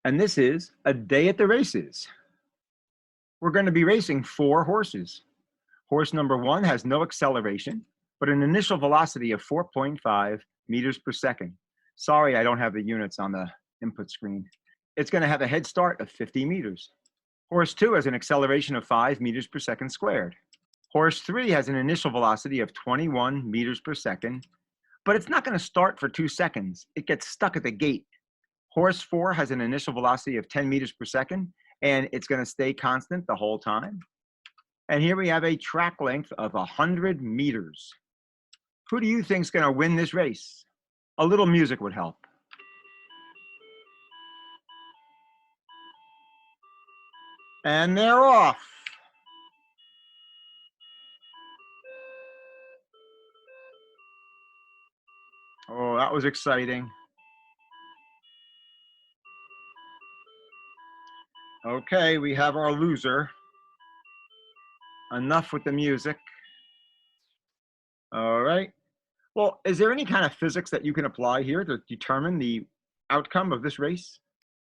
and this is a day at the races. We're going to be racing 4 horses. Horse number 1 has no acceleration, but an initial velocity of 4.5 meters per second. Sorry, I don't have the units on the input screen. It's going to have a head start of 50 meters. Horse 2 has an acceleration of 5 meters per second squared. Horse 3 has an initial velocity of 21 meters per second, but it's not going to start for 2 seconds. It gets stuck at the gate. Horse 4 has an initial velocity of 10 meters per second, and it's going to stay constant the whole time. And here we have a track length of 100 meters. Who do you think is going to win this race? A little music would help. And they're off. Oh, that was exciting. Okay, we have our loser. Enough with the music. All right. Well, is there any kind of physics that you can apply here to determine the outcome of this race?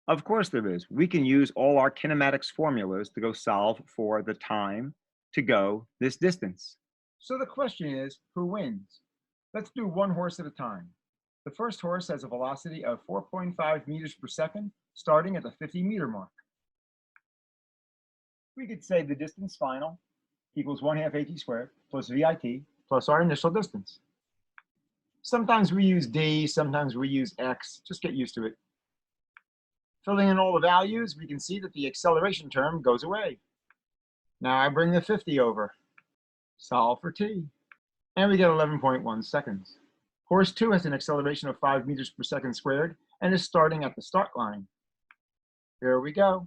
Of course there is. We can use all our kinematics formulas to go solve for the time to go this distance. So the question is, who wins? Let's do one horse at a time. The first horse has a velocity of 4.5 meters per second, starting at the 50-meter mark. We could say the distance final equals 1/2 AT squared plus VIT plus our initial distance. Sometimes we use D, sometimes we use X. Just get used to it. Filling in all the values, we can see that the acceleration term goes away. Now I bring the 50 over. Solve for T. And we get 11.1 seconds. Horse 2 has an acceleration of 5 meters per second squared and is starting at the start line. Here we go.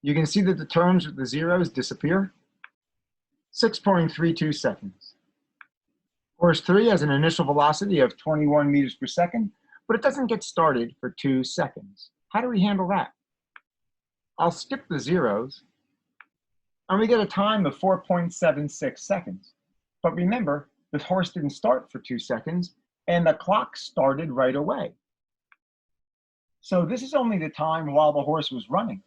You can see that the terms with the zeros disappear. 6.32 seconds. Horse 3 has an initial velocity of 21 meters per second, but it doesn't get started for 2 seconds. How do we handle that? I'll skip the zeros, and we get a time of 4.76 seconds. But remember, the horse didn't start for 2 seconds, and the clock started right away. So this is only the time while the horse was running.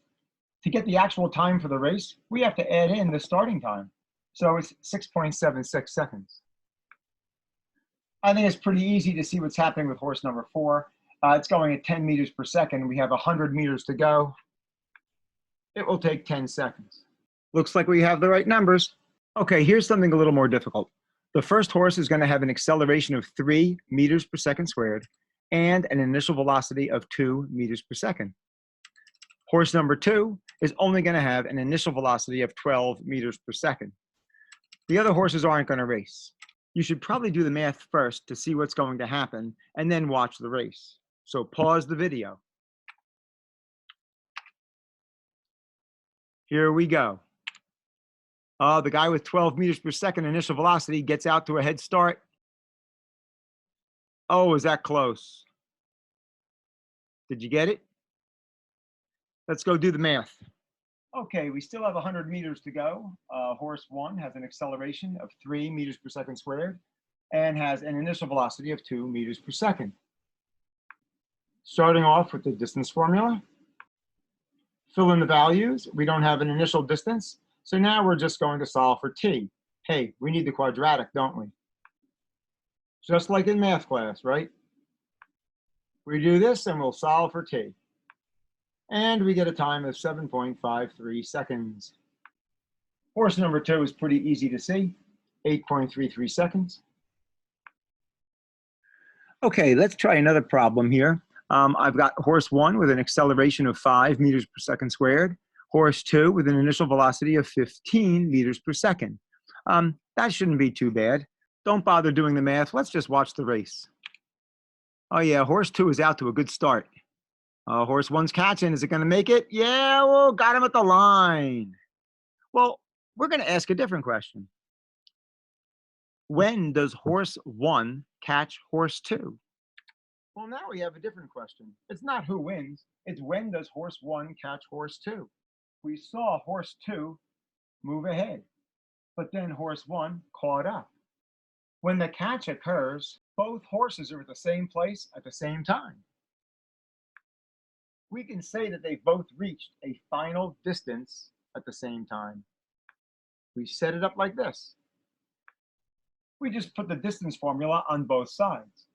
To get the actual time for the race, we have to add in the starting time. So it's 6.76 seconds. I think it's pretty easy to see what's happening with horse number 4. It's going at 10 meters per second. We have 100 meters to go. It will take 10 seconds. Looks like we have the right numbers. Okay, here's something a little more difficult. The first horse is going to have an acceleration of 3 meters per second squared and an initial velocity of 2 meters per second. Horse number 2 is only going to have an initial velocity of 12 meters per second. The other horses aren't going to race. You should probably do the math first to see what's going to happen and then watch the race. So pause the video. Here we go. The guy with 12 meters per second initial velocity gets out to a head start. Oh, is that close? Did you get it? Let's go do the math. Okay, we still have 100 meters to go. Horse 1 has an acceleration of 3 meters per second squared and has an initial velocity of 2 meters per second. Starting off with the distance formula, fill in the values. We don't have an initial distance, so now we're just going to solve for T. Hey, we need the quadratic, don't we? Just like in math class, right? We do this and we'll solve for T. And we get a time of 7.53 seconds. Horse number 2 is pretty easy to see, 8.33 seconds. Okay, let's try another problem here. I've got horse 1 with an acceleration of 5 meters per second squared, horse 2 with an initial velocity of 15 meters per second. That shouldn't be too bad. Don't bother doing the math. Let's just watch the race. Oh yeah, horse 2 is out to a good start. Horse 1's catching. Is it going to make it? Yeah, well, got him at the line. Well, we're going to ask a different question. When does horse 1 catch horse 2? Well, now we have a different question. It's not who wins. It's when does horse 1 catch horse 2? We saw horse 2 move ahead, but then horse 1 caught up. When the catch occurs, both horses are at the same place at the same time. we can say that they both reached a final distance at the same time. We set it up like this. We just put the distance formula on both sides.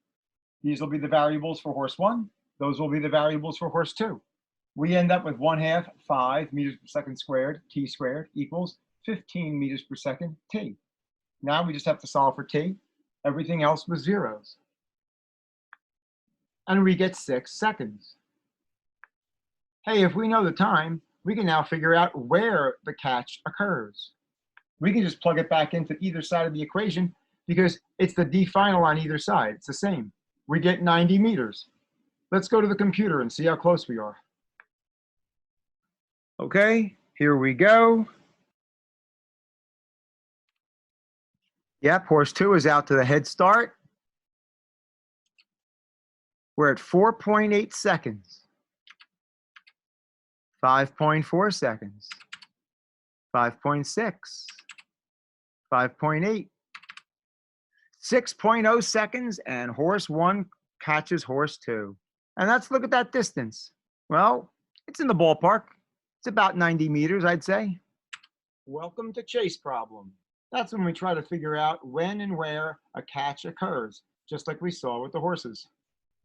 These will be the variables for horse 1. Those will be the variables for horse 2. We end up with 1/2 5 meters per second squared, t squared, equals 15 meters per second, t. Now we just have to solve for t. Everything else was zeros. And we get 6 seconds. Hey, if we know the time, we can now figure out where the catch occurs. We can just plug it back into either side of the equation because it's the d final on either side. It's the same. We get 90 meters. Let's go to the computer and see how close we are. Okay, here we go. Yep, horse 2 is out to the head start. We're at 4.8 seconds. 5.4 seconds. 5.6. 5.8. 6.0 seconds, and horse 1 catches horse 2. And let's look at that distance. Well, it's in the ballpark. It's about 90 meters, I'd say. Welcome to Chase Problem. That's when we try to figure out when and where a catch occurs, just like we saw with the horses.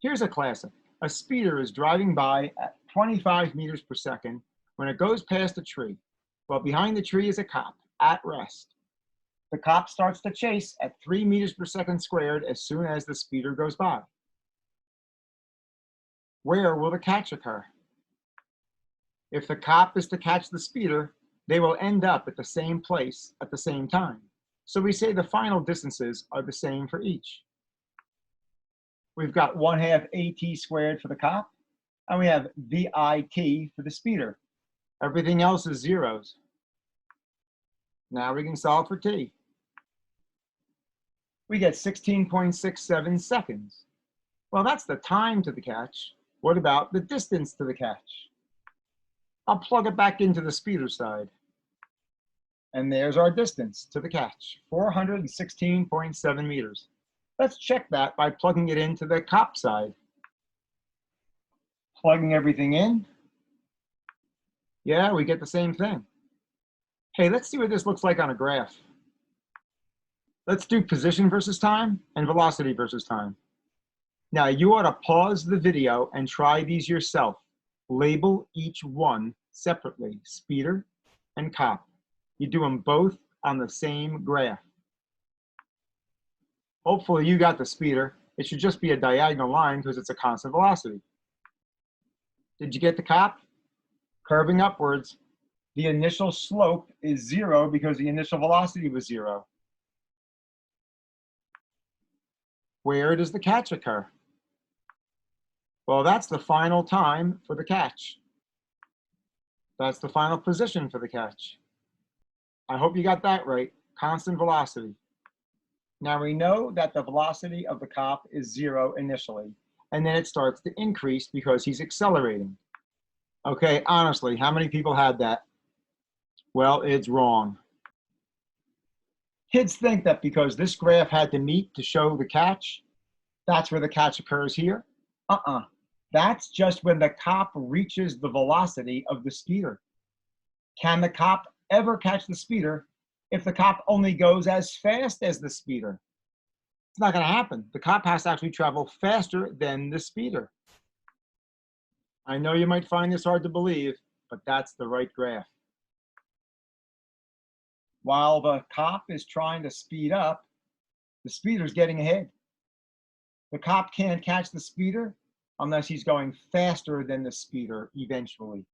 Here's a classic. A speeder is driving by at 25 meters per second when it goes past a tree. Well, behind the tree is a cop at rest. The cop starts to chase at 3 meters per second squared as soon as the speeder goes by. Where will the catch occur? If the cop is to catch the speeder, they will end up at the same place at the same time. So we say the final distances are the same for each. We've got 1/2 AT squared for the cop, and we have VIT for the speeder. Everything else is zeros. Now we can solve for t. We get 16.67 seconds. Well, that's the time to the catch. What about the distance to the catch? I'll plug it back into the speeder side. And there's our distance to the catch, 416.7 meters. Let's check that by plugging it into the cop side. Plugging everything in. Yeah, we get the same thing. Hey, let's see what this looks like on a graph. Let's do position versus time and velocity versus time. Now, you ought to pause the video and try these yourself. Label each one separately, speeder and cop. You do them both on the same graph. Hopefully you got the speeder. It should just be a diagonal line because it's a constant velocity. Did you get the cop? Curving upwards. The initial slope is 0 because the initial velocity was 0. Where does the catch occur? Well, that's the final time for the catch. That's the final position for the catch. I hope you got that right. Constant velocity. Now we know that the velocity of the cop is 0 initially, and then it starts to increase because he's accelerating. Okay, honestly, how many people had that? Well, it's wrong. Kids think that because this graph had to meet to show the catch, that's where the catch occurs here. That's just when the cop reaches the velocity of the speeder. Can the cop ever catch the speeder if the cop only goes as fast as the speeder? It's not going to happen. The cop has to actually travel faster than the speeder. I know you might find this hard to believe, but that's the right graph. While the cop is trying to speed up, the speeder's getting ahead. The cop can't catch the speeder unless he's going faster than the speeder eventually.